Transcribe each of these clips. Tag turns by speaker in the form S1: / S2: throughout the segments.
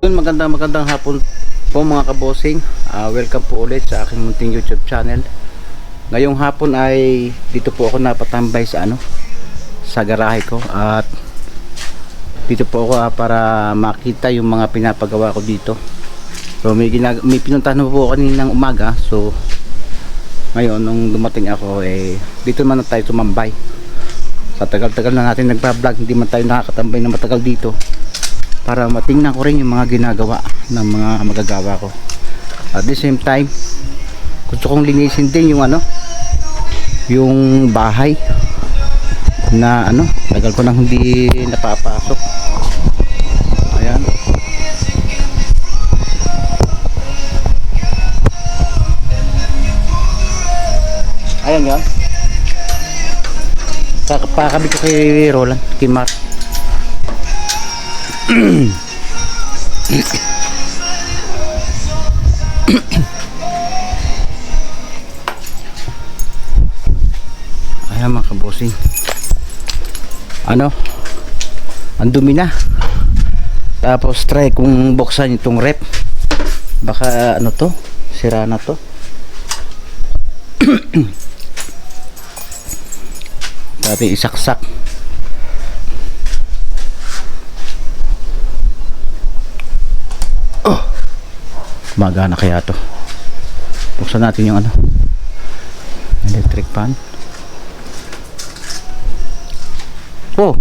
S1: Magandang hapon po mga kabosing. Welcome po ulit sa aking munting YouTube channel. Ngayong hapon ay dito po ako napatambay sa sa garahe ko, at dito po ako para makita yung mga pinapagawa ko dito. So may pinuntahan po kaninang umaga. So ngayon nung dumating ako, dito naman na tayo tumambay. Sa tagal-tagal na natin nagpa-vlog, hindi man tayo nakakatambay na matagal dito, para matingnan ko rin yung mga ginagawa ng mga magagawa ko. At the same time, gusto kong linisin din yung yung bahay na tagal ko nang hindi napapasok. Ayan. Ayan yan. Pakakabit ko kay Roland, kay Mark. Ayan mga kabosing, ang dumi na. Tapos try kung buksan itong rep, baka to, sira na to. Dati isaksak. Magana kaya to. Buksan natin yung electric fan. Oh,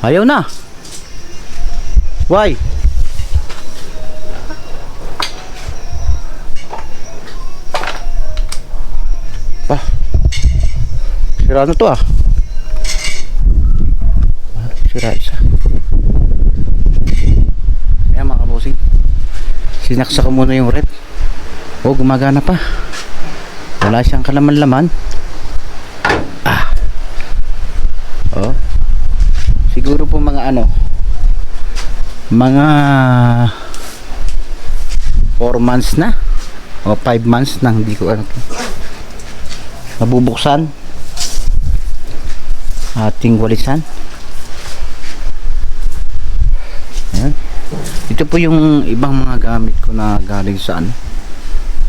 S1: ayaw na. Why? Sira na to sira isa. Ayan mga kabosing, sinaksak ko muna yung rep. Gumagana pa. Wala siyang kalaman-laman. Siguro po mga mga 4 months na o 5 months na hindi ko nabubuksan. Ating walisan. Ayan. Ito po yung ibang mga gamit ko na galing sa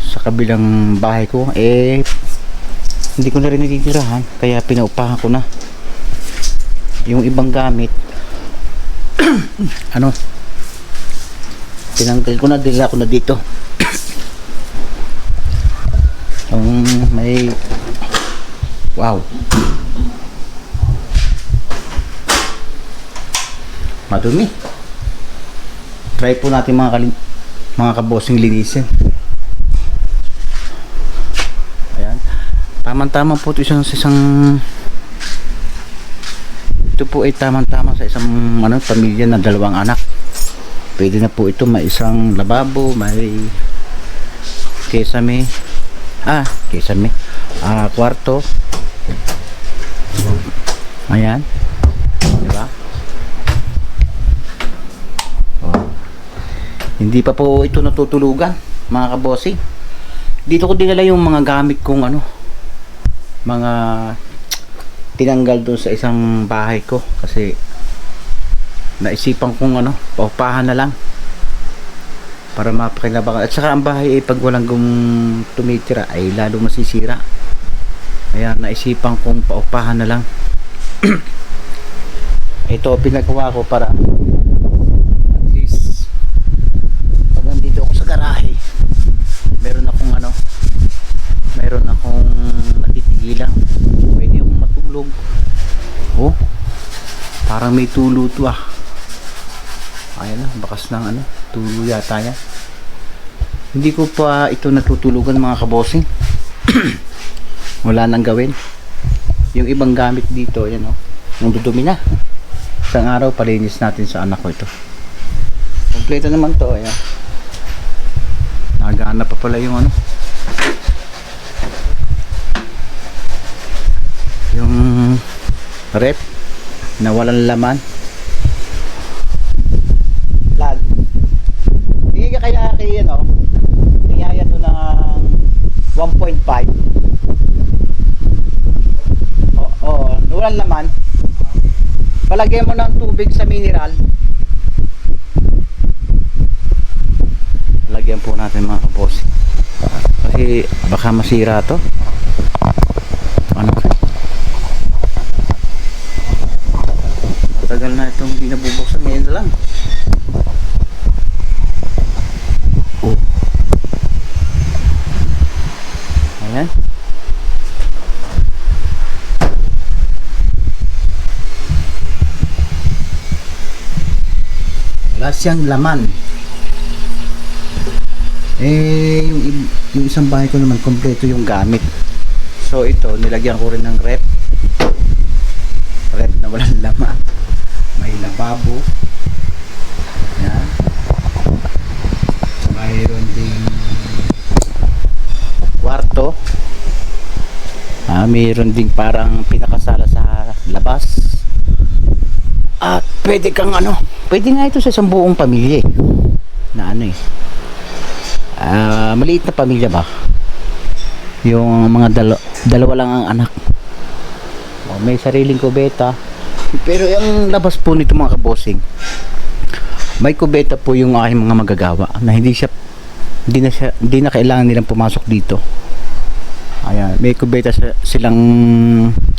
S1: sa kabilang bahay ko. Hindi ko na rin natitirahan, kaya pinaupahan ko na yung ibang gamit. Tinanggal ko na, dila ko na dito. May wow, madumi. Try po natin mga kabosing linisin. Ayan, tamang-tama po ito ito po ay tamang-tama sa isang pamilya na 2 anak. Pwede na po ito, may isang lababo, may kesame, kwarto. Ayan, diba? Hindi pa po ito natutulugan mga kabosing. Dito ko dinala yung mga gamit kong mga tinanggal doon sa isang bahay ko, kasi naisipan kong paupahan na lang para mapakilabangan. At saka ang bahay pag walang tumitira ay lalo masisira, kaya naisipan kong paupahan na lang. Ito pinagawa ko para at least pag nandito ako sa garahe, meron akong natitigilan, pwede akong matulog. Parang may tulo to ayan na, bakas ng tulo yata yan. Hindi ko pa ito natutulugan mga kabosing. Wala nang gawin. Yung ibang gamit dito, ayan yung dudumi na. Isang araw palinis natin sa anak ko ito. Kompleto naman to. Ayan, nagana pa pala yung yung rep na walang laman. Lag. Hindi ka kaya kaya to ng 1.5. Walang laman. Palagay mo ng tubig sa mineral. lagyan po natin mga kabossing. Kasi baka masira to. Ano? Matagal na itong hindi nabubuksan, ngayon na lang. Oh. Ayan. Wala siyang laman. Yung isang bahay ko naman kompleto yung gamit. So ito nilagyan ko rin ng rep na walang laman. May lababo. Yan. Mayroon ding kwarto. Mayroon ding parang pinakasala sa labas. At pwede kang pwede nga ito sa isang buong pamilya na maliit na pamilya ba, yung mga dalawa lang ang anak. May sariling kubeta, pero yung labas po nito mga kabossing, may kubeta po yung aking mga magagawa na hindi na kailangan nilang pumasok dito. Ayan, may kubeta silang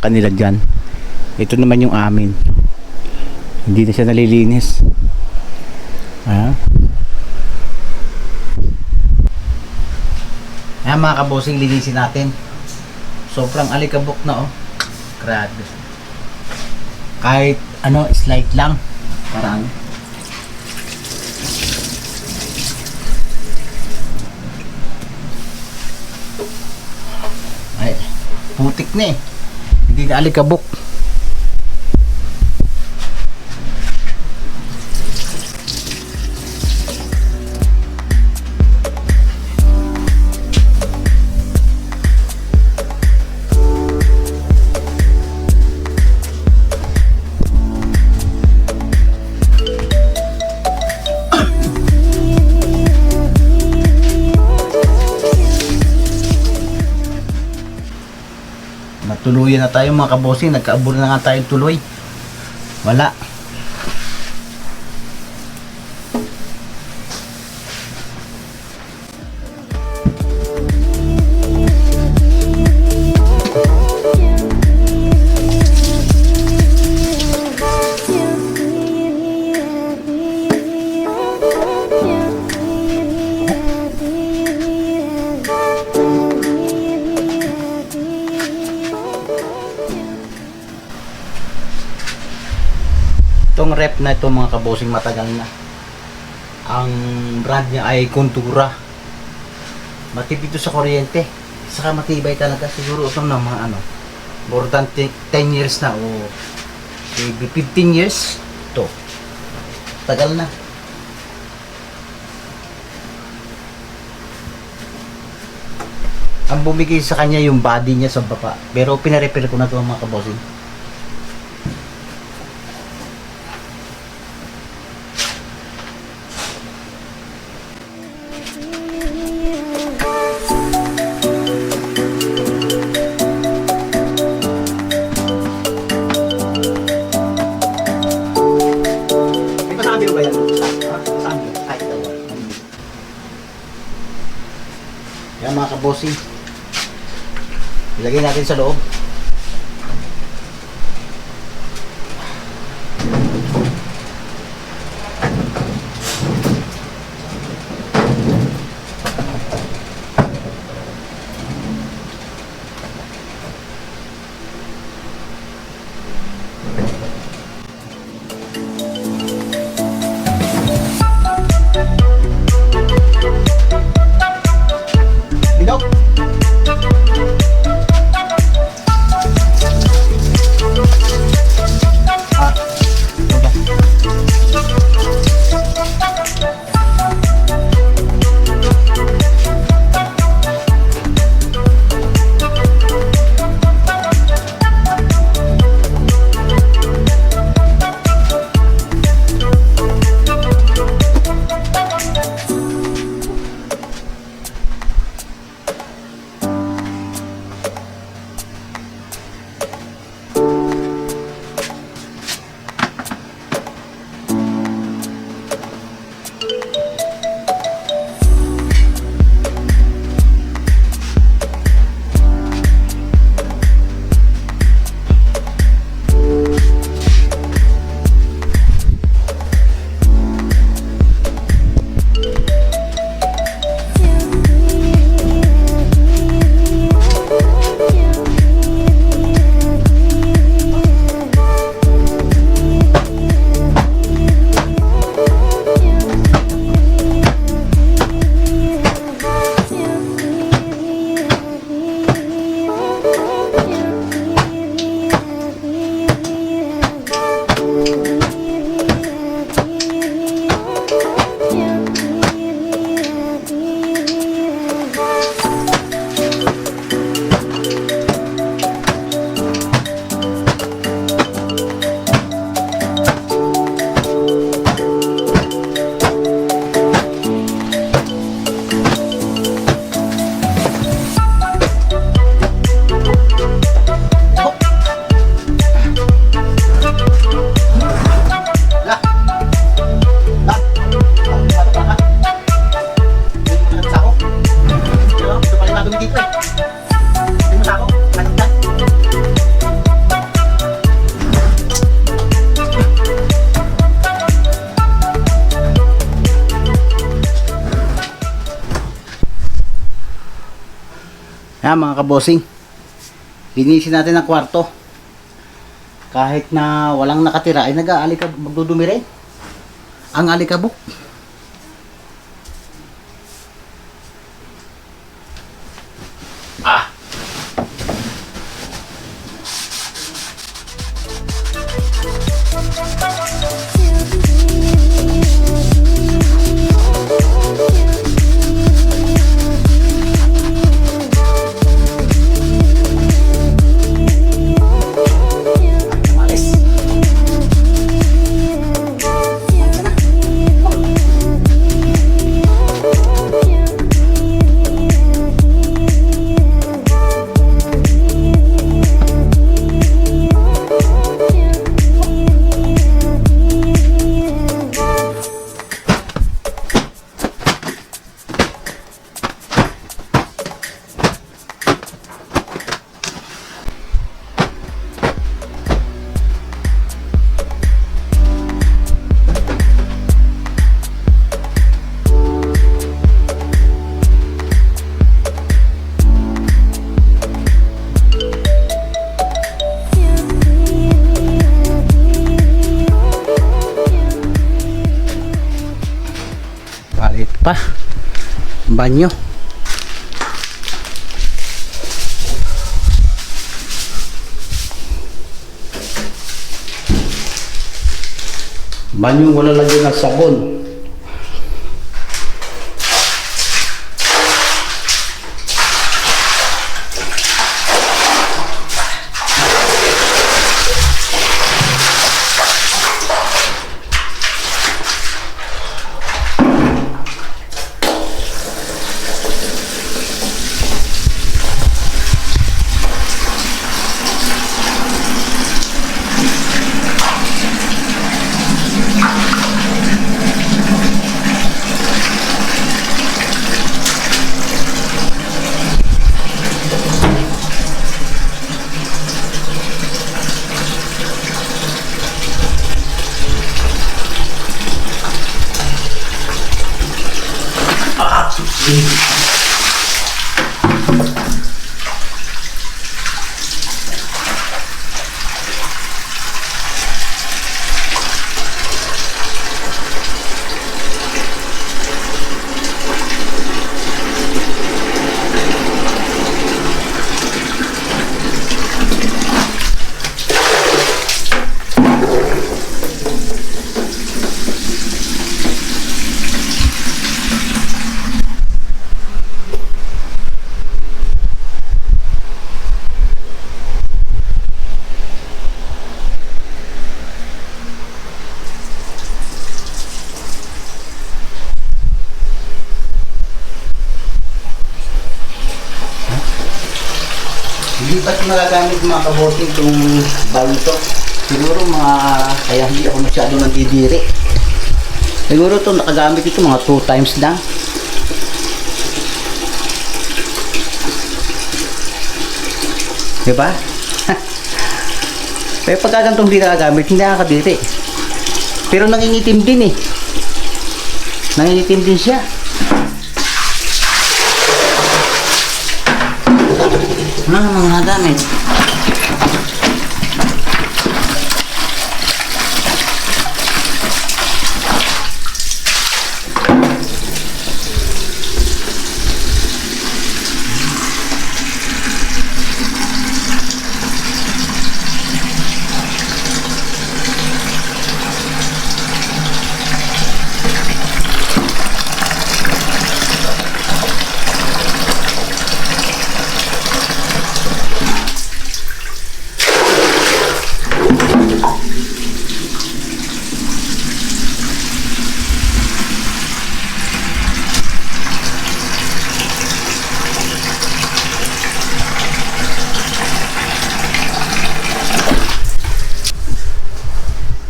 S1: kanila dyan. Ito naman yung amin, hindi na siya nalilinis. Ayan. Ayan mga kabossing, linisin natin. Sobrang alikabok na grabe. Kahit slight lang. Parang ay, putik na hindi na alikabok. Tuluyan na tayo mga kabossing, nagkaabot na nga tayo tuloy. Wala. Itong rep na ito mga kabossing, matagal na. Ang brand niya ay Contura. Matipid ito sa kuryente. Saka matibay talaga. Siguro ito na mga more than 10 years na o maybe 15 years. Ito. Tagal na. Ang bumigay sa kanya yung body niya sa baba. Pero pinarepair ko na ito mga kabossing. Yan mga kabossing, ilagay natin sa loob. Yan mga kabosing, linisin natin ang kwarto. Kahit na walang nakatira ay magdudumi rin ang alikabok. Palit pa banyo. Banyo wala lagyan ng sabon. Hindi pa ito nagagamit mga kaboting itong balo ito. Siguro kaya hindi ako masyado nandidiri. Siguro ito nakagamit ito mga 2 times na. Diba? Pero pagka ganitong hindi nakagamit, hindi nakakadiri. Pero nangingitim din eh. Nangingitim din siya. Mga gamit.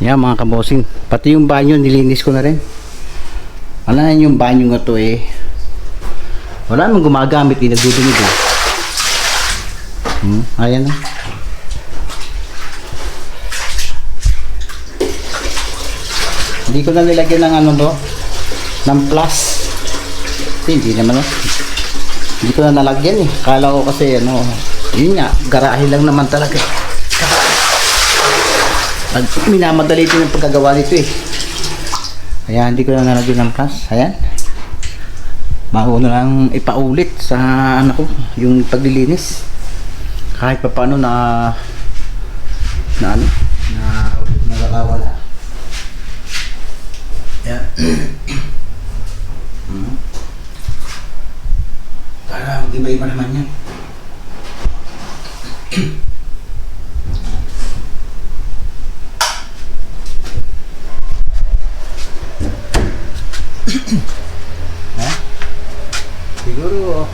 S1: Yan mga kabosing, pati yung banyo nilinis ko na rin. Wala na yung banyo nga to eh. Wala namang gumagamit eh, nagdudumi ko. Ayan na. Hindi ko na nilagyan ng ano do, ng plus. Hindi naman Hindi ko na nalagyan eh. Kala ko kasi ano, yun nga, garahe lang naman talaga. Minamadali din ang pagkagawa nito eh. Kaya hindi ko na nalagyan ng plus. Ayan. Bago na lang ipaulit sa ano ko, yung paglilinis. Kahit pa paano na nagkakawala. Ayan. Para mag-iba-iba naman yan. Siguro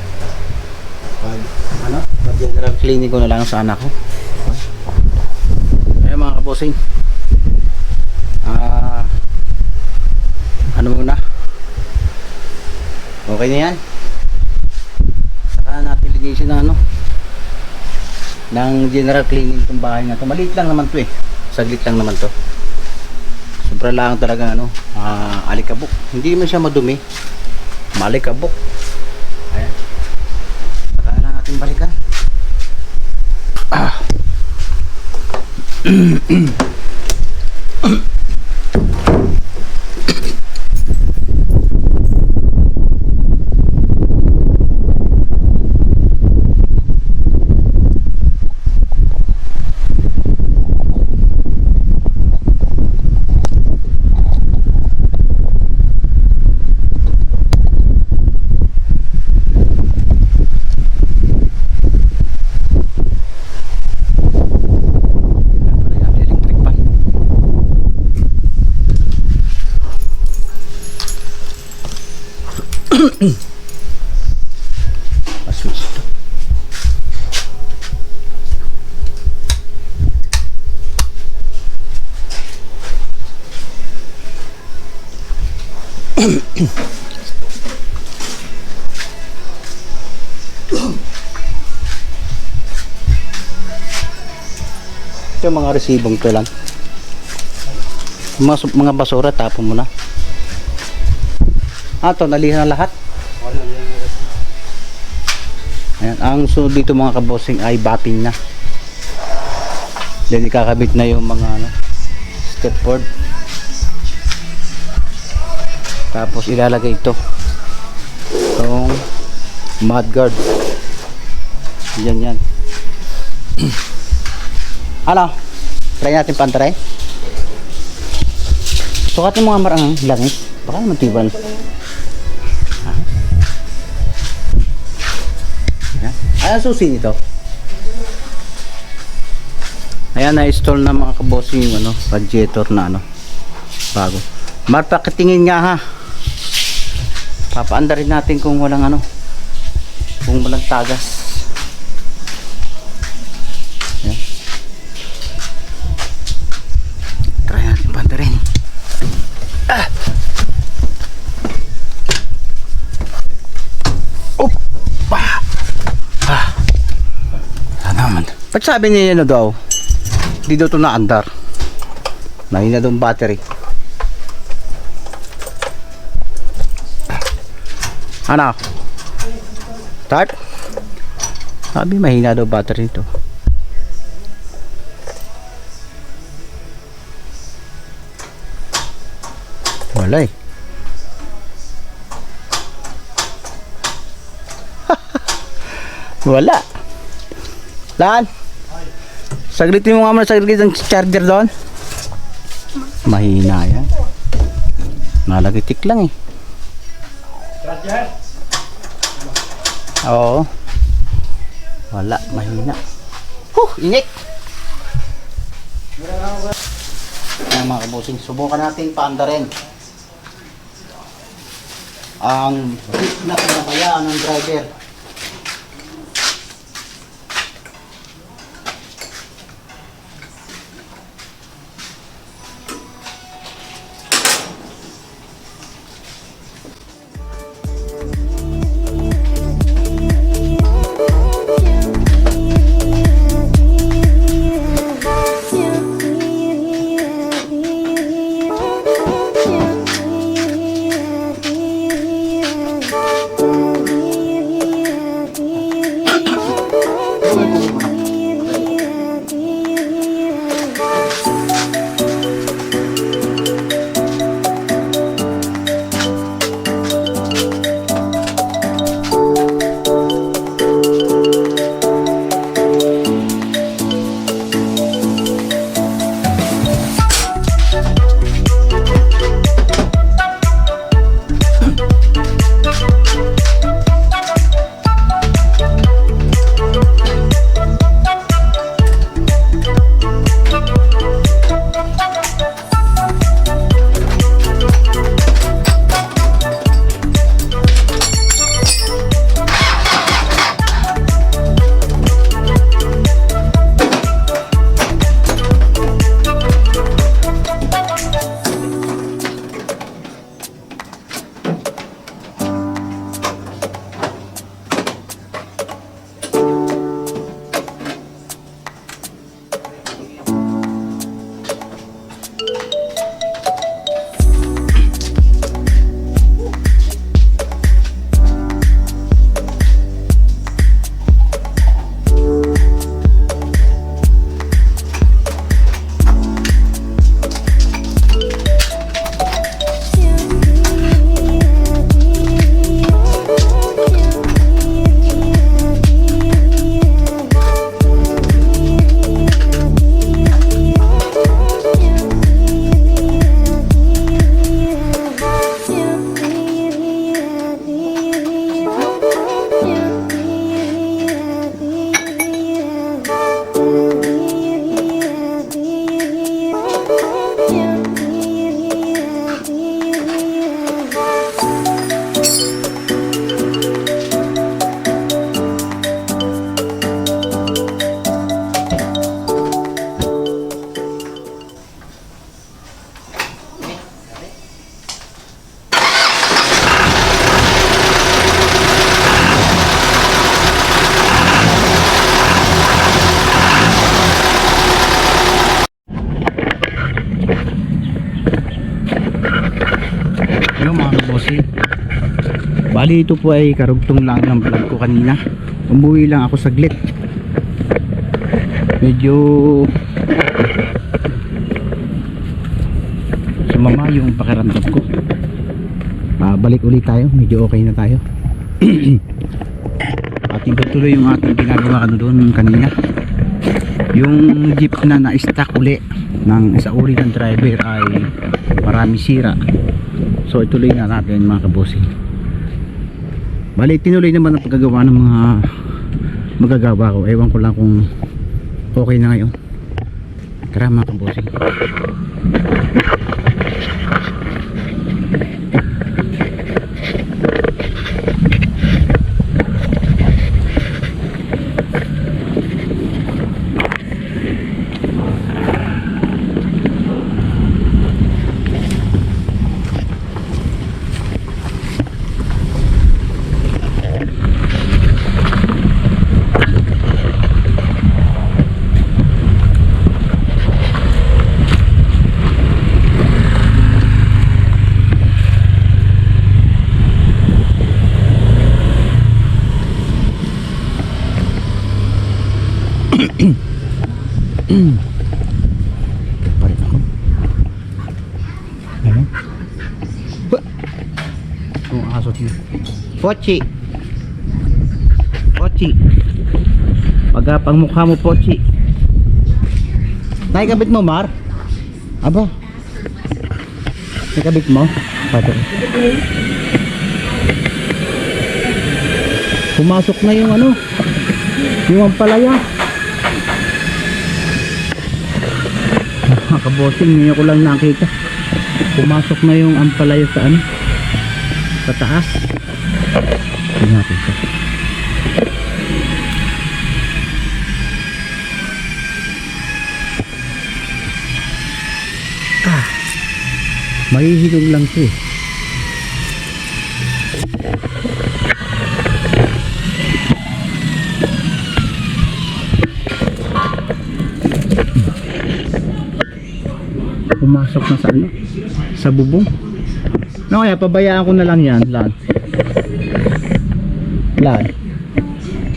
S1: pag-general cleaning ko na lang sa anak ko. Ayun mga kabosing, ano muna, okay na yan. Saka natin linisin na ng general cleaning itong bahay na to. Maliit lang naman to eh, saglit lang naman to. Sobra lang talaga alikabok. Hindi man siya madumi, malikabok. Ayan. Saka na natin balikan. Switch ito. Ito yung mga resibong to lang. Mga basura tapon mo na. Ito nalihan na lahat. Ayan, ang sunod dito mga kabosing ay bapping na. Then ikakabit na yung mga step board. Tapos ilalagay ito itong mud guard. Yan. Ano? Try natin pantry. Sukatin mo nga marang langis. Baka naman tiban. Ayan susi nito. Ayan, na-install na mga kabossing yung radiator na bago. Pakitingin nga ha. Papaanda rin natin kung walang kung walang tagas. Ayan. Try natin paanda rin. Ba't sabi niya daw di daw ito na-andar, mahina daw battery. Start. Sabi mahina daw battery ito. Wala eh. Wala. Lan, saglitin mo nga muna, saglit ang charger doon. Mahina yan. Nalagitik lang eh. Charger? Oo. Wala, mahina. Init. Ayan mga kabusing, subukan natin paanda rin ang na pinabayaan ng driver. Bali ito po ay karugtong lang ng vlog ko kanina. Umuwi lang ako saglit. Medyo sumama yung pakiramdam ko. Balik ulit tayo, medyo okay na tayo. Ating patuloy yung ating ginagawa doon kanina. Yung jeep na na-stack uli ng isa uri ng driver ay marami sira. So ituloy na natin mga kabosing. Bali tinuloy naman ang paggagawa ng mga magagawa ko. Ewan ko lang kung okay na ngayon. Tara mga kabosing. Parit ako. Ano? Ang asot niya. Pochi! Pochi! Pagkapang mukha mo, Pochi. Naikabit mo, Mar? Aba? Naikabit mo? Pato. Pumasok na yung ano? Yung ampalaya. Kabosing, ngayon ko lang nakita pumasok na yung ampalaya sa ano, sa taas. Hindi natin ito. Mahihilong lang ito eh. Pumasok na sa ano, sa bubong. No, kaya pabayaan ko na lang yan, Lan.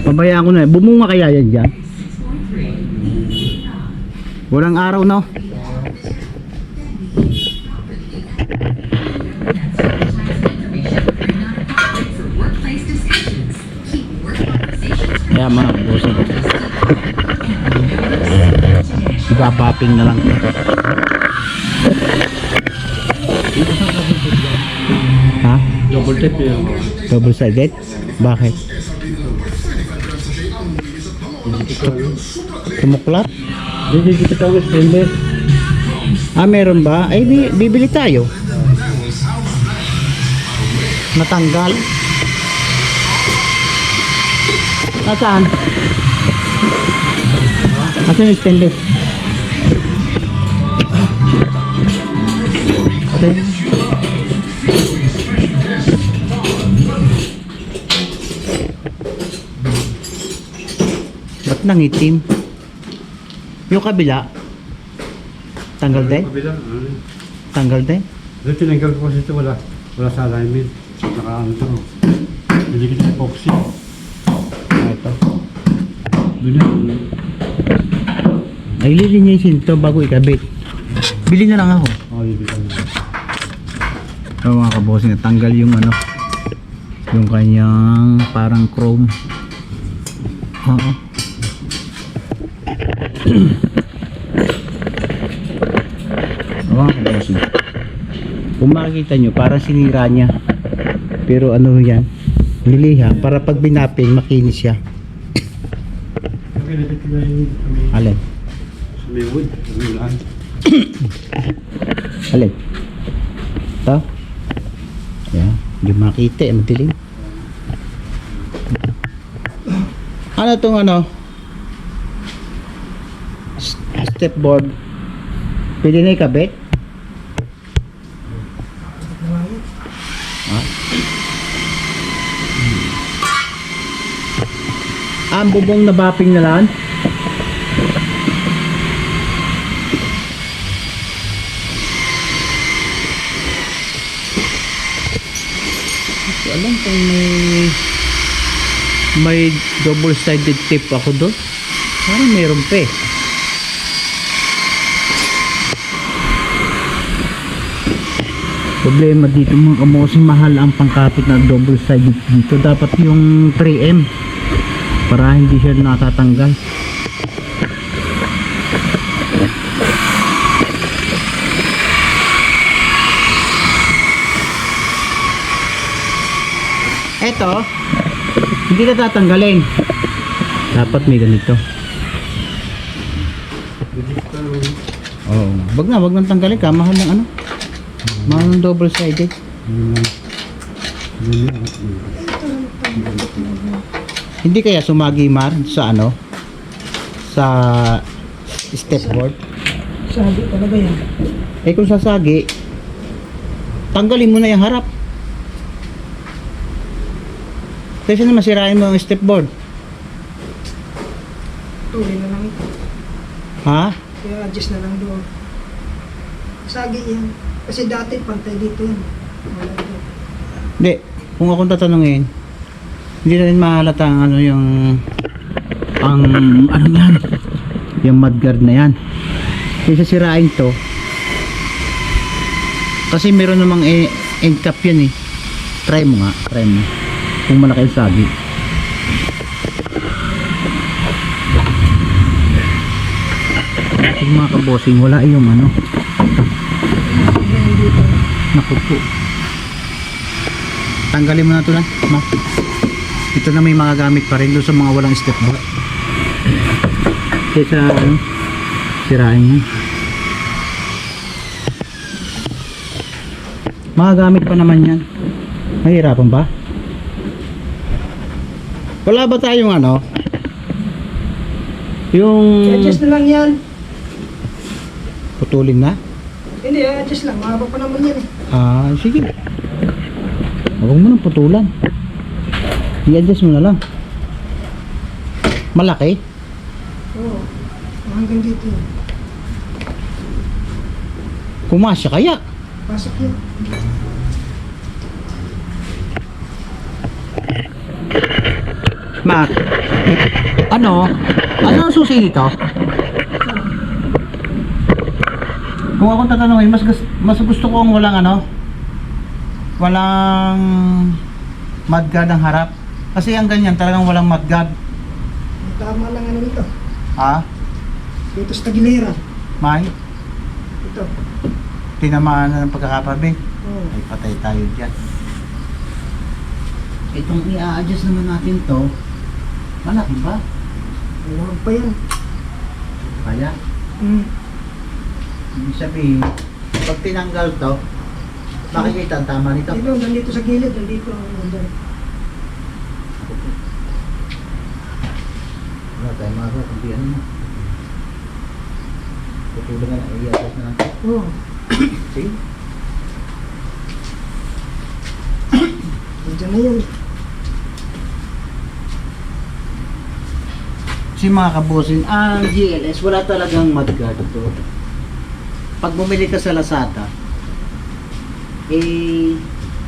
S1: Pabayaan ko na yan. Bumunga kaya yan dyan? Walang araw, no? Kaya mga bossing, ipapapping na lang. Ha?
S2: Double tape yun.
S1: Double sided? Bakit? Tumuklat?
S2: Hindi kita tawag stainless.
S1: Meron ba? Ay, bibili tayo. Natanggal. Nasaan? Nasaan yung stainless? Okay. Ba't nangitim? Yung kabila tanggal din?
S2: Kabila.
S1: Tanggal din?
S2: Doon tinanggal ko kasi ito, wala sa alignment. Naka ano ito. Hindi kita epoxy.
S1: Ito.
S2: Doon yan.
S1: Ay, lilinisin ito bago ikabit. Bili na lang ako.
S2: Ibigan na.
S1: So, mga kabosing, natanggal yung ano, yung kanyang parang chrome. Oo. Mga kabosing, kung makikita nyo parang sinira niya, pero ano yan, niliha para pag binaping makinis siya.
S2: Okay, lapit ko na yung
S1: Alin?
S2: sa may wood. May ulan.
S1: Alin? Ito? Yan, hindi makita, madilim. Ano tong ano? Step board. Pwede na ikabit? Ang bubong na bapping na lang? ko alam kung may double-sided tape ako doon. Parang meron pa eh. Problema dito mga kabosing, mahal ang pangkapit na double-sided dito. Dapat yung 3M para hindi siya natatanggal. Eto, hindi na tatanggalin. Dapat may ganito. Oo. Wag nang tanggalin ka. Mahal ng ano? Mahal ng double-sided. Hindi kaya sumagi Mar sa ano? Sa stepboard?
S3: Sabi talaga yan.
S1: Eh kung sasagi, tanggalin mo na yung harap. Kasi na masirain mo ang stepboard.
S3: Tuloy na lang ito.
S1: Ha?
S3: Kaya adjust na lang doon. Sagi yan. Kasi dati pantay dito yan. Wala doon.
S1: Hindi. Kung akong tatanungin, hindi na rin mahalata ang ano yung ano yan, yung mudguard na yan. Kasi sasirain to. Kasi meron namang end cap yan eh. Try mo nga. Try mo. Kung malaki yung sagi. Yung mga kabosing, wala yung ano. Naku po. Tanggalin mo na ito lang. Ito na may mga gamit pa rin doon sa mga walang step bar. Kaysa ano, sirain mo. Mga gamit pa naman yan. Mahirapan ba? Wala ba tayong ano? Yung
S3: I-adjust na lang yan.
S1: putulin na?
S3: Hindi, adjust lang. Mahaba pa naman yan eh.
S1: Ah, sige. Huwag mo nang putulan. I-adjust mo na lang. Malaki?
S3: Oo. Hanggang dito yan.
S1: Kumasya kaya?
S3: Pasok yan.
S1: Mac, ano ang susi nito? Kung akong tatanungin, mas gusto ko ang walang walang mudguard ang harap. Kasi ang ganyan talagang walang mudguard.
S3: Tama lang ano nito.
S1: Ha?
S3: Dito sa tagilera.
S1: May?
S3: Ito.
S1: Tinamaan na ng pagkakapabi.
S3: Oo.
S1: Ay patay tayo dyan. Itong i-adjust naman natin to, malaki ba?
S3: Huwag pa yan.
S1: Kaya? Ibig sabihin, pag tinanggal to, makikita ang tama nito.
S3: Dito, nandito sa gilid. Nandito. Nandito.
S1: Wala tayo magawa, kundi ano na. Putulan na, i-adjust na lang to.
S3: Oo.
S1: See?
S3: Nandiyan na yun.
S1: Si mga kabosin, ang GLS wala talagang mudguard to. Pag bumili ka sa Lazada,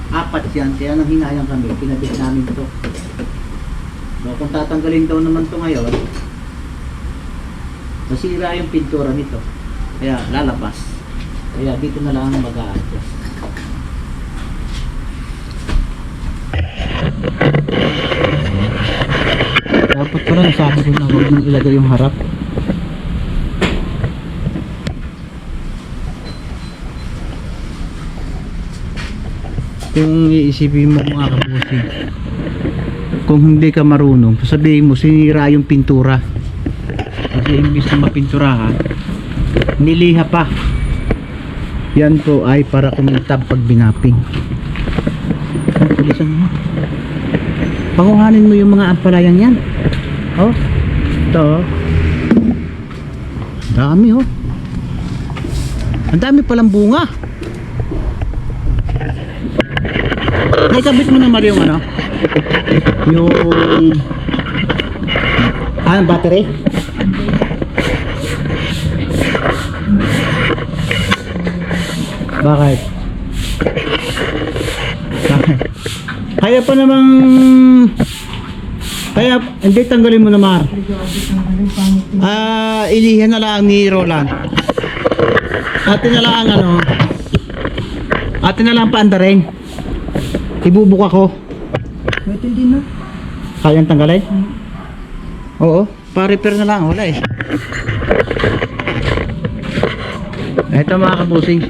S1: apat yan, kaya nang hinayang kami, pinabili namin to. So, kung tatanggalin daw naman to ngayon, nasira yung pintura nito, kaya lalabas. Kaya dito na lang mag-a-adjust. Dapat pala nasabi ko na huwag nang ilagay yung harap. Kung iisipin mo mga kabusig, kung hindi ka marunong, sasabihin mo sinira yung pintura. Kasi imbis na mapinturahan, niliha pa. Yan po ay para kumintab pag binaping. Ang tulisan mo. Pakuhanin mo yung mga ampalayang yan. Oh, ito oh. Dami oh. Ang dami palang bunga. Naikabit mo naman yung ano? Yung battery? Bakit? Bakit? Kaya pa namang... Kaya, hindi tanggalin mo na, Mar. Ilihan na lang ni Roland. Atin na lang ano. Atin na lang paandarin. Ibubuk ako.
S3: Pwede din na.
S1: Kayang tanggalin? Oo, pa-repair na lang, wala eh. Ito mga kabusing.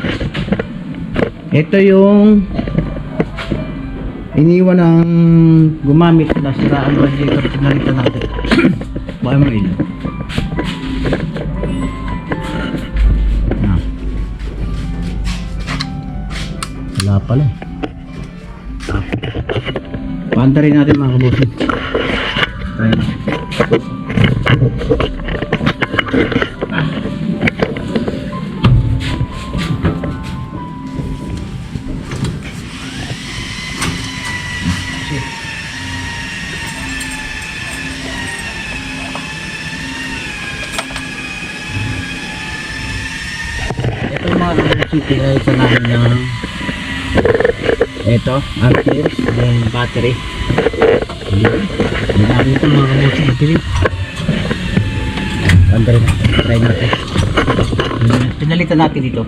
S1: Ito yung iniwan ng gumamit na siraan radiator, pinalitan natin. Baka mo ilo. Wala pala eh. Panta rin natin mga kabusing. Ayan. Ito mga kabusing, pinalitan namin ng ito, amperes, yung battery. Hindi namin ito mga kabusing battery. Under na, try natin. Pinalitan natin dito.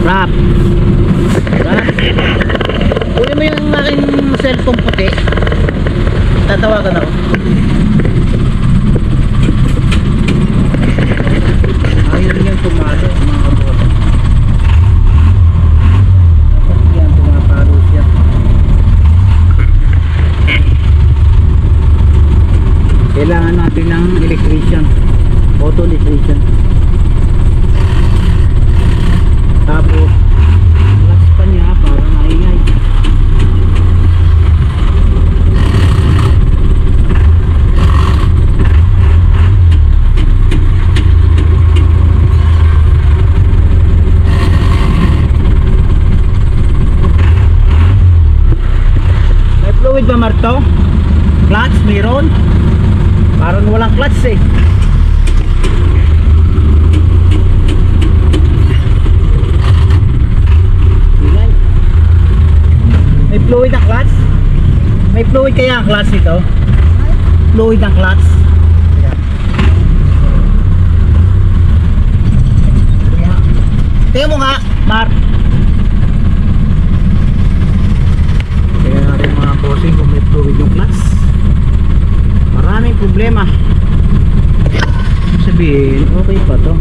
S1: Rap. Rap. Kunin mo yung aking cellphone puti. Tatawagan ako. Ayaw niyang tumalo mga kabola. Dapat yan, tumapalo siya. Kailangan natin ng electrician. Auto electrician. fluid ba Marto? Clutch meron? Parang walang clutch eh. Yan. May fluid ang clutch? May fluid kaya ang clutch nito? Fluid ang clutch? Tingnan mo nga, Mark. Tingnan natin mga bossing kung may fluid yung clutch. Maraming problema. Sabihin, okay pa to.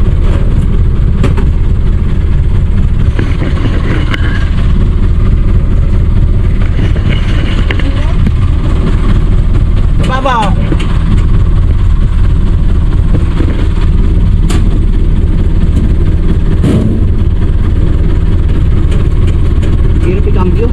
S1: Baba. Hirap i-cambio.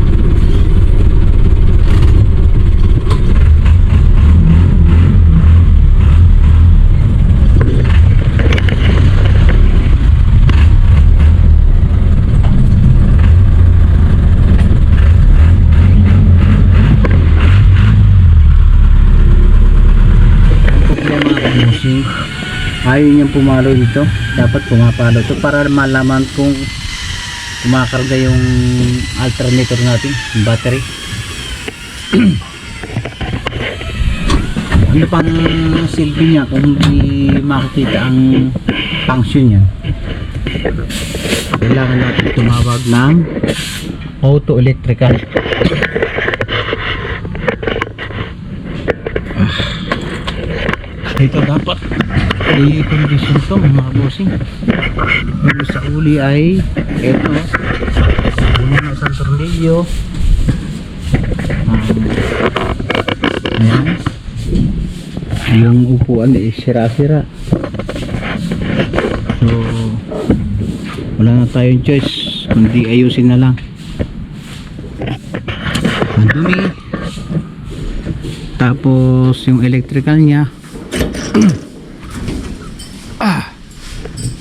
S1: Ayaw niyang pumalo dito, dapat pumapalo ito para malaman kung kumakarga yung alternator natin, yung battery. Ano pang silbi niya kung hindi makikita ang function niya? Kailangan natin tumawag ng auto electrical. Ito dapat i-condition to mga bossing. Yung sa uli ay ito, una na isang tornilyo. Ayan. Yung upuan ay sira-sira, so wala na tayong choice kundi ayusin na lang. Ang dumi. Tapos yung electrical niya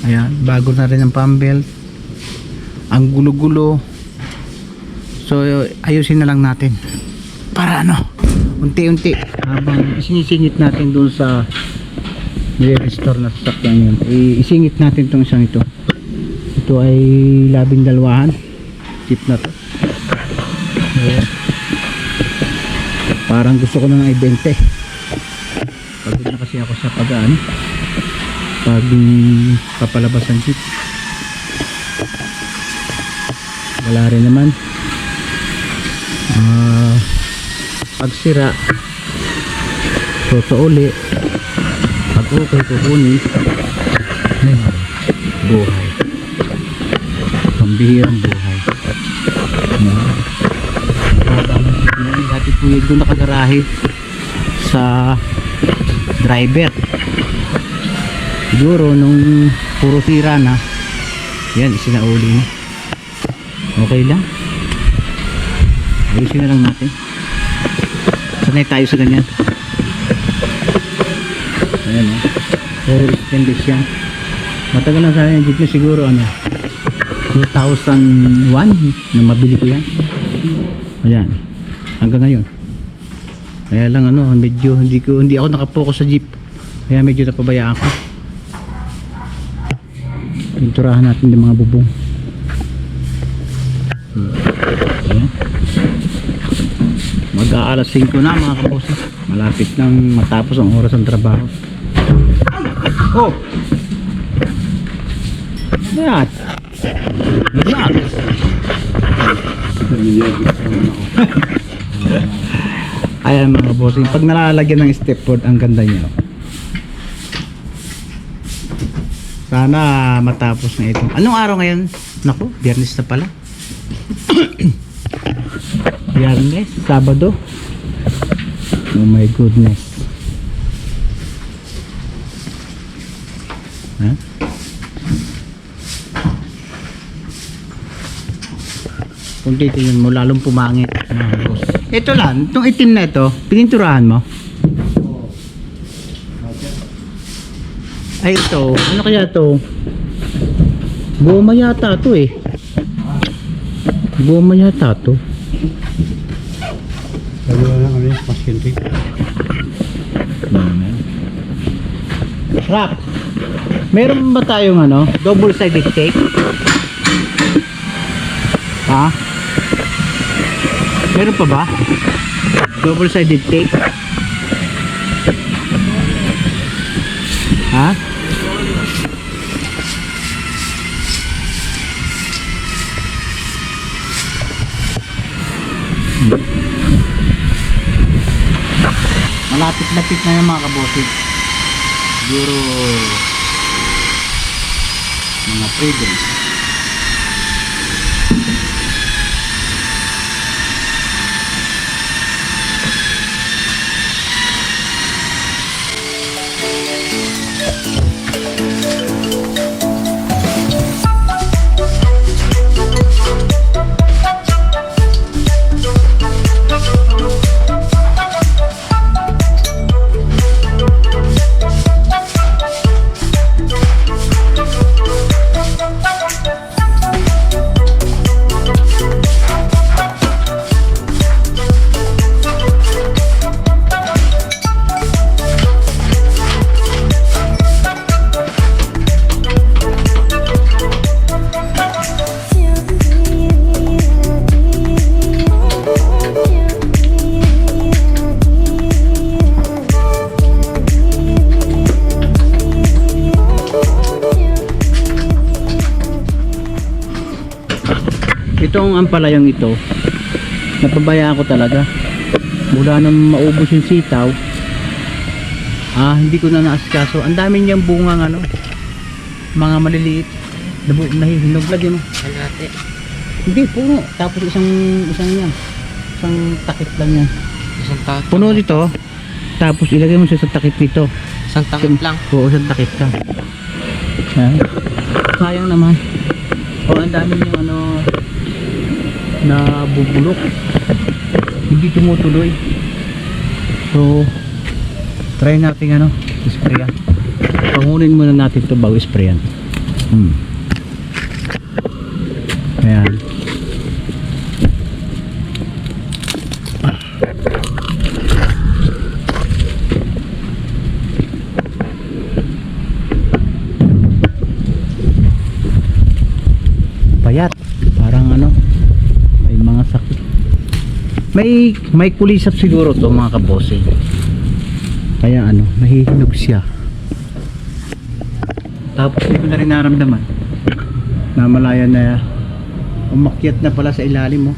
S1: ayan, bago na rin ang pump belt, ang gulo-gulo. So ayusin na lang natin para ano, unti-unti habang isinisingit natin doon sa nire-restore na sasakyan yun, isingit natin itong isang ito. Ito ay 12 chip na to. So, parang gusto ko na ng i-20. Pagod na kasi ako sa pag-ano, pag papalabas ng jeep. Wala rin naman. Pag sira toto uli, pag okay kukunin. Buhay, pambihirang buhay. Dati po yun doon nakagarahe sa driver. Siguro nung puro sira na, yan, isinauli na. Okay lang, ayusin na lang natin. Sanay tayo sa ganyan. Ayan o, puro stainless yan. Matagal na sa akin yung jeep na, siguro ano 2001 na mabili ko yan. Ayan, hanggang ngayon. Kaya lang ano, medyo hindi ako nakapokus sa jeep, kaya medyo napabayaan ko. Pinturahan natin yung mga bubong. Ayan. Mag-aalas 5 na mga kaboses. Malapit nang matapos ang oras ng trabaho. Oh! Ayan. Ayan. Ayan mga bossing, pag nalalagyan ng stepboard, ang ganda niya. Sana matapos na ito. Anong araw ngayon? Naku, Biyernes na pala. Biyernes, Sabado. Oh my goodness. Ha? Kung titingnan mo, lalong pumangit. Ito lang, itong itim na ito, pininturahan mo. Ay ito, ano kaya ito? Goma yata ito eh. Goma yata ito.
S2: Dalawa lang kami Hindi.
S1: Rap, meron ba tayong ano, double-sided tape? Ha? Meron pa ba? Double-sided tape? Ha? Malapit-lapit na yung mga kabosig. Siguro mga 3 days. Itong ampalayang ito, napabayaan ko talaga. Mula nang maubos yung sitaw, hindi ko na naasikaso. Ang dami niyang bungang ano, mga maliliit. Nahihinog lagi mo.
S4: Kalate.
S1: Hindi, puno. Tapos isang yan. Isang takip lang yan.
S4: Isang takip.
S1: Puno dito. Tapos ilagay mo siya sa takip dito.
S4: Isang takip lang.
S1: Oo, isang takip ka. Sayang naman. Ang dami yung ano, na bubulok, hindi tumutuloy. So try natin ano, sprayan. Pangunin muna natin ito bago sprayan. Ayan. Payat, parang ano, mga sakit. May kulisap siguro to mga kabosing. Kaya ano, nahihinog siya. Tapos hindi ko na rin naramdaman na malaya na umakyat na pala sa ilalim mo.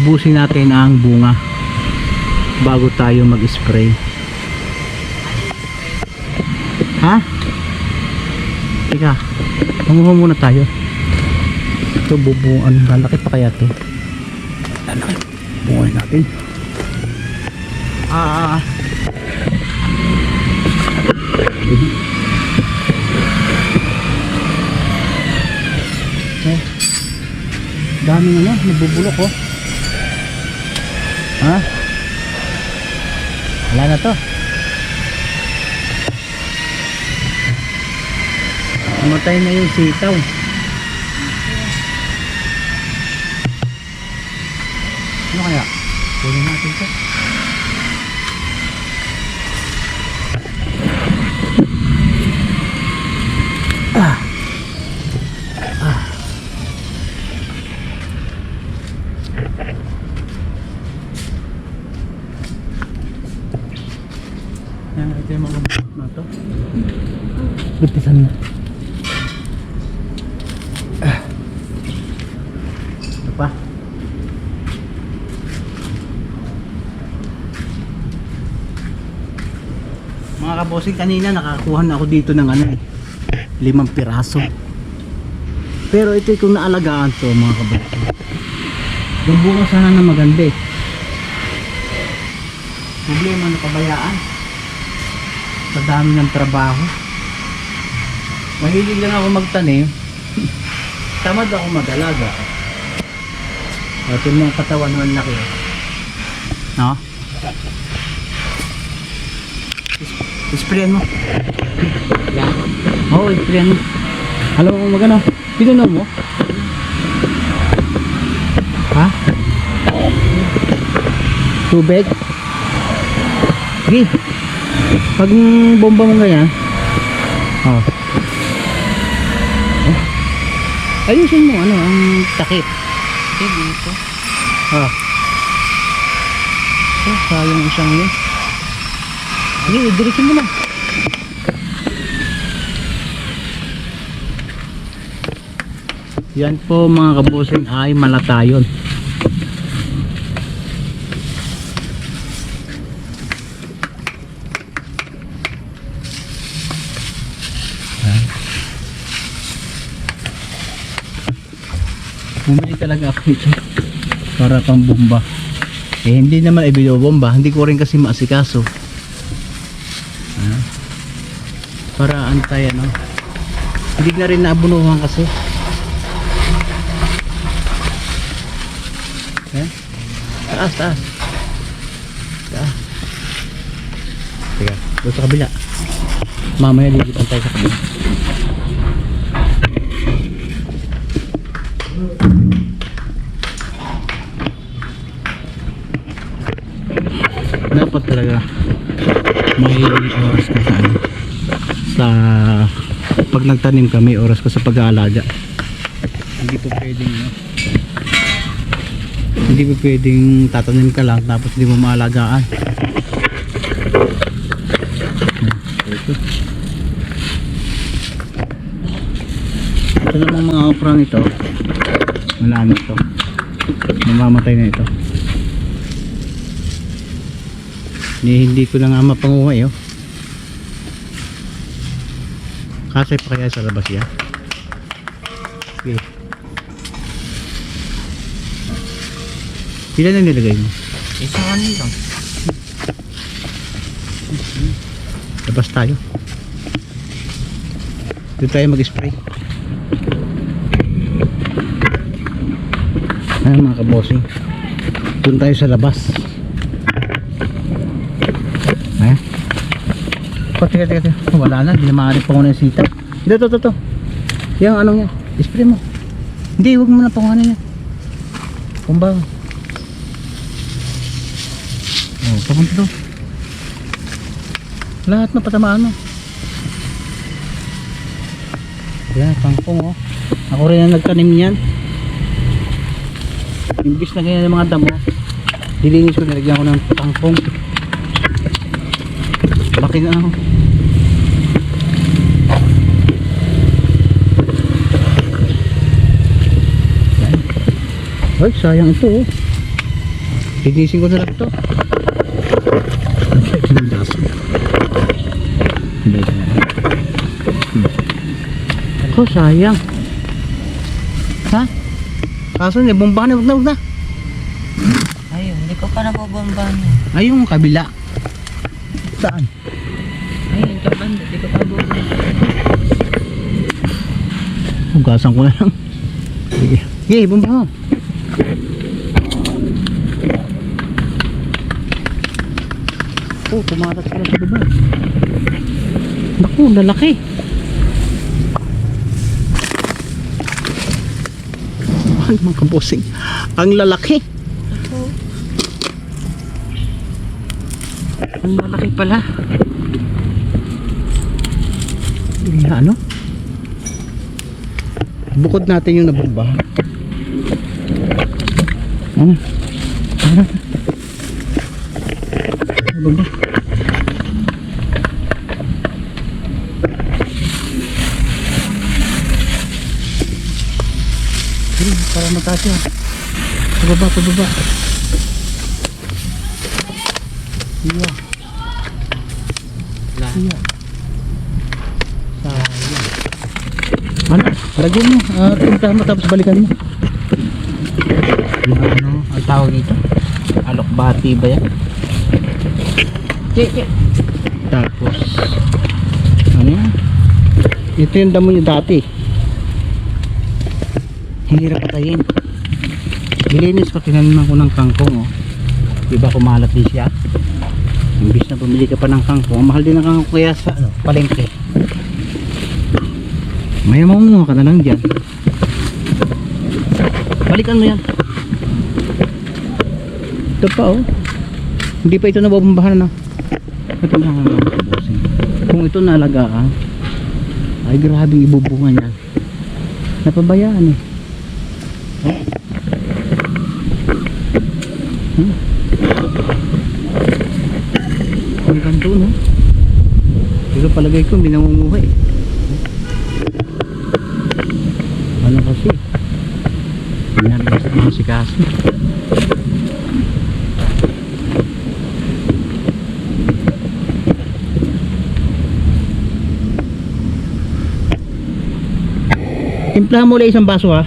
S1: Ubusin natin ang bunga bago tayo mag-spray. Ha? Teka, manguha muna tayo. Ito bubuan, lalaki pa kaya to. Lalaki, bungoy natin. Daming ano, nabubulok oh. Ha? Wala na to. Namatay na yung sitaw. Ano kaya? Kunin natin to. Yan, ito yung mga na ito. Gutisan mo. Ito pa. Mga kabosing, kanina nakakuha na ako dito ng ano 5 piraso. Pero ito kung naalagaan to mga kabosing. Yung bunga sana na maganda eh. Problema na pabayaan. Sa dami ng trabaho. Mahilig lang ako magtanim. Tamad ako mag-alaga. Ito yung mga katawan ng laki. No? Isprayan mo.
S4: Yan.
S1: Oo, isprayan mo. Alam mo magano? Pinuno mo? Ha? Tubig? Sige. Pag bomba mo ganyan. Oh. Ayusin mo ano ang takip.
S4: Okay, dito.
S1: Oh. Oh, sayang isang yun. Sige, diretso mo na. Yan po mga kabusing ay malatayon. Bumili talaga ako ito para pang bomba. Eh hindi naman ibinobomba, hindi ko rin kasi maasikaso. Para antay ano. Hindi na rin naabunuhan kasi. Taas. Taas. Teka, doon sa kabila. Mamaya lilipan tayo sa kabila. Dapat talaga mahilig oras ka sa ano, sa pag nagtanim ka, may oras ka sa pag-aalaga. Hindi po pwedeng hindi po pwedeng tatanim ka lang tapos hindi mo maalagaan. Ito namang mga oprang ito, wala na ito, mamamatay na ito. Hindi ko na nga mapanguha oh. Kasay pa kaya sa labas yan? Okay. Pila na nilagay mo?
S4: Isang ano lang.
S1: Labas tayo. Doon tayo mag-spray. Ayan mga kabosing, doon tayo sa labas. Ayan. Teka. Wala na, hindi na maaari pa ko ng sitaw. Ito. Yung ano niya, spray mo. Hindi, huwag mo na panguhanan niya. Kumbang. Oh, papunta to. Lahat na patamaan mo. Yan, pangpong oh. Ako rin ang nagtanim niyan. Imbis na ganyan ng mga damo, dilinis ko, nilagyan ko ng pangpong. Laki na ako. Ay, sayang ito oh. Linisin ko na lang ito. Oh, sayang. Ha? Kaso niya, bombahan, wag na.
S4: Ayun, hindi ko pa nabobombahan.
S1: Ay, yung kabila. Saan?
S4: Ayun, kapan, hindi ko pa nabobombahan.
S1: Hugasan ko na lang. Sige, bomba mo. Oh, tumatas sila sa baba. Naku, lalaki. Ay, mga kabosing, ang lalaki. Ang lalaki pala. Ano? Bukod natin yung nabomba. Ano? Nabomba. Para mataas yan. Pababa. Iya. Iya. Sayang. Ano? Lagyan mo. Puntahan mo tapos balikan mo. Yung ano, ang tawag dito? Alokbati ba yan? Che. Tapos ano yan? Ito yung damo niya dati. Hirap patayin. Nilinis ko, tinanim ko ng kangkong, oh. Diba kumalat din siya? Imbis na bumili ka pa ng kangkong, mahal din ang kangkong kaya sa ano, palengke. May mamunga ka na lang dyan. Balikan mo yan. Ito pa, oh. Hindi pa ito nababumbahan na. Ito mga bossing. Kung ito naalagaan, ay grabe ibubunga niyan. Napabayaan eh. Oh. Hanggang doon, oh. Pero palagay ko hindi namumuhay. Ano kasi? Nangyari kasi mga sikaso. Timplahan mo ulit isang baso, ha.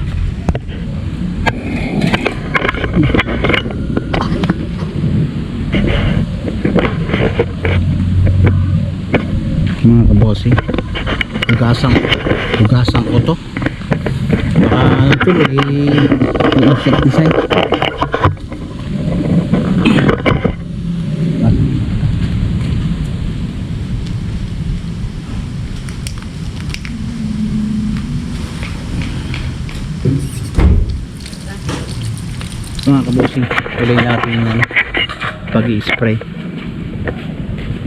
S1: Mga kabossing, hugasan ko to. Baka ito i-insect design. Mga kabossing, tuloy natin yung ano, pag-i-spray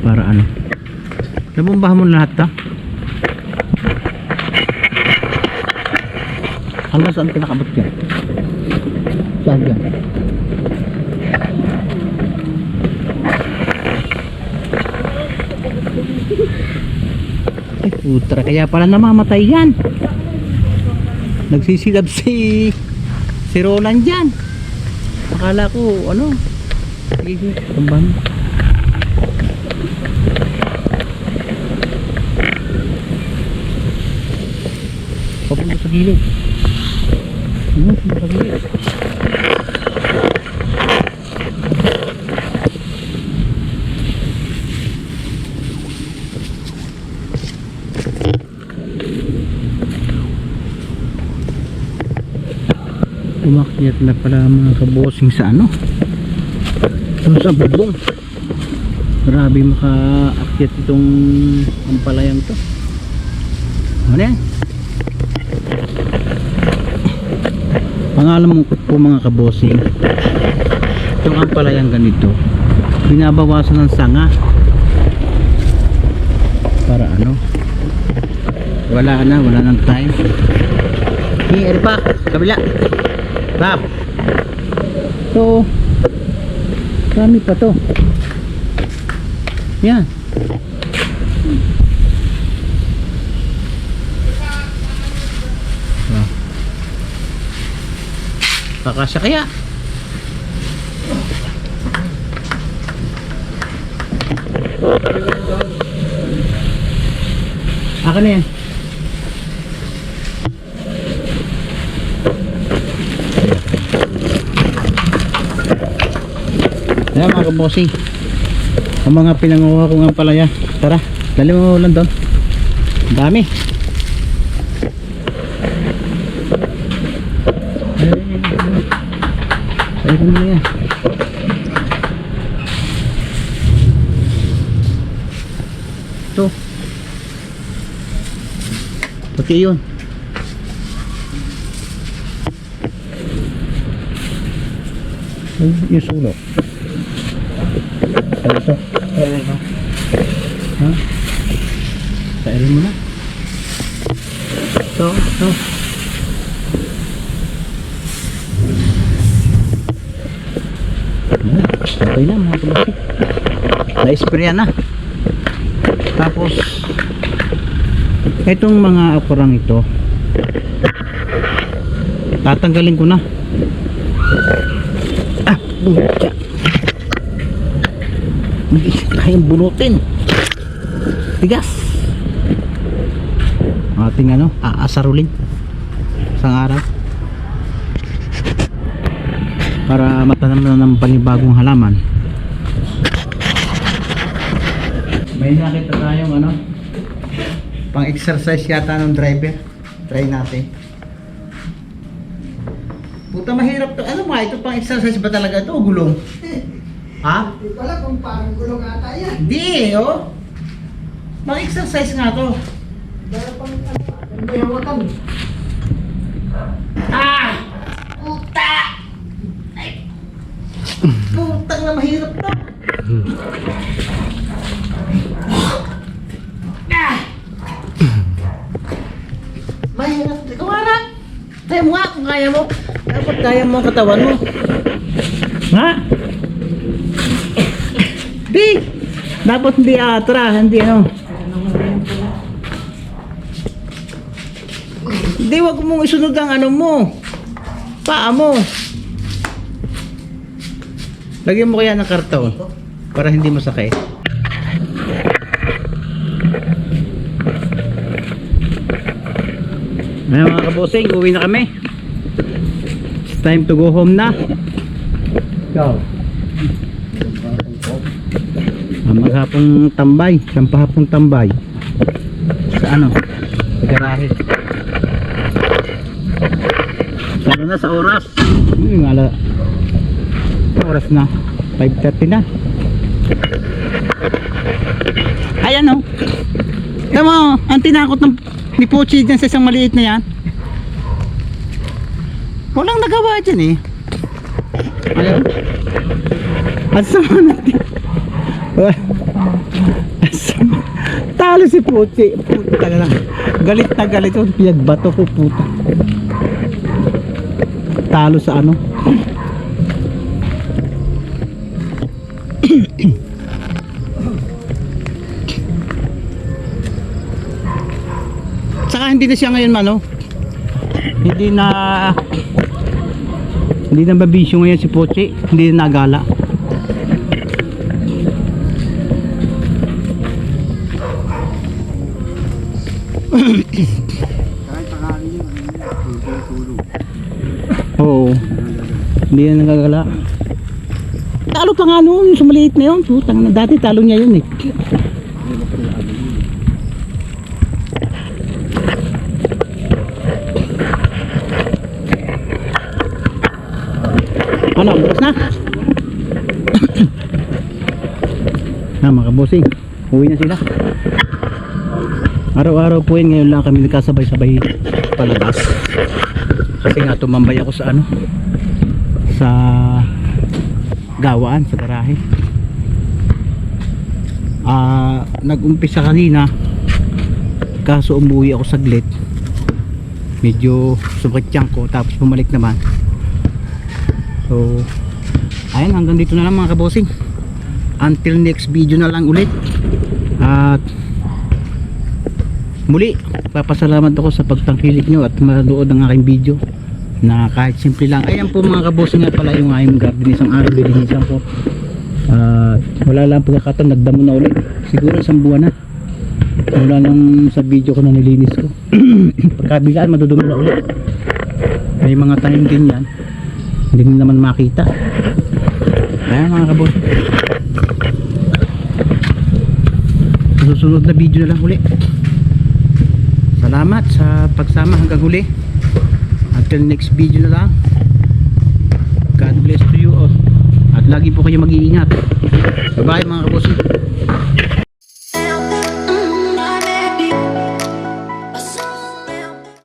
S1: para ano, nabumbahan mo na lahat, ha. Hanggang saan pinakabot yan? Saan yan? Ay putra, kaya pala namamatay yan. Nagsisilab si Roland dyan. Akala ko ano, sige, tambahan. Papunta sa gilid. Sa gilid. Umakyat na pala mga kabossing sa ano, sa bubong. Grabe makaakyat itong ampalayang to. Ano yan? Pangalan mo po mga kabossing, itong ampalayang ganito binabawasan ng sanga para ano, wala nang time. Ano pa? Kabila Bab. So kami pa to. Yan. Kakasya kaya? Akin na yan. Ayan mga kabossing, ang mga pinanguha ko nga palaya. Tara, dali mo lang doon. Ang dami. Ayun na yan. Ito. Pati yun. Yung sulok. Ito. Ha? Kailin mo na. Ito. Okay na mga kabossing, na-sprayan na. Tapos itong mga akurang ito tatanggalin ko na. Buntya, hindi kayang bunutin, tigas. Ating ano, aasarulin isang araw para matanam na ng panibagong halaman. May nakita tayong ano, pang exercise yata ng driver. Try natin. Puta, mahirap to. Ano ba ito, pang exercise ba talaga ito o gulong? Ha?
S3: Hindi ko alam kung parang gulong ata yan.
S1: Hindi oh. Pang exercise nga to.
S3: Dahil pang ano ba yung wakan?
S1: Ah! Puta! Ay! Putang na mahirap to. Ah! Mahirap. Ikaw nga. Try mo nga kung kaya mo. Dapat kaya mo ang katawan mo. Ha? Di! Dapat hindi atras, hindi ano. Hindi, wag mong isunod ang ano mo. Paa mo. Lagyan mo kaya ng karton para hindi masakit. Ngayon mga kabosing, uwi na kami. It's time to go home na.
S2: Ikaw.
S1: Maghapong tambay, sampahapong tambay. Sa ano? Sa garahe. Lalo na sa oras. Oras na. 5:30 na. Ayan o. Tama mo, ang tinakot ng ni Pochi dyan sa isang maliit na yan. Walang nagawa dyan eh. Ayun. At sama natin. Talo si Pochi. Puta na lang. Galit na galit. Pinagbato ko puta. Talo sa ano. Saka hindi na siya ngayon mano. Hindi na babisyo ngayon si Pochi. Hindi na nagala.
S2: Kahit tangali yun, tulog.
S1: Oo. Hindi na nagagala. Talo pa nga noon sa maliit na yun. Putang na, dati talo niya yun eh. Ano, bukas na? Mga kabosing, uwi na sila. Araw-araw po yun, ngayon lang kami nagkasabay-sabay palabas. Kasi nga tumambay ako sa ano, sa gawaan, sa garahe. Nag-umpisa kanina, kaso umuwi ako saglit. Medyo sumakit tiyan ko, tapos bumalik naman. So, ayun, hanggang dito na lang mga kabosing. Until next video na lang ulit. At muli, papasalamat ako sa pagtangkilik nyo at manood ng aking video na kahit simple lang. Ayan po mga kabosing, nga pala yung aking garden. Isang araw dininisan ko. Wala lang pagkakataon, nagdamo na ulit. Siguro isang buwan na. Wala lang sa video ko na nilinis ko. Pagkabilaan, madudumi na ulit. May mga tanim din yan, hindi nyo naman makita. Ayan mga kabosing, susunod na video na lang uli. Salamat sa pagsama hanggang huli. Until next video na lang. God bless to you all. At lagi po kayo mag-iingat. Bye bye mga kabosing.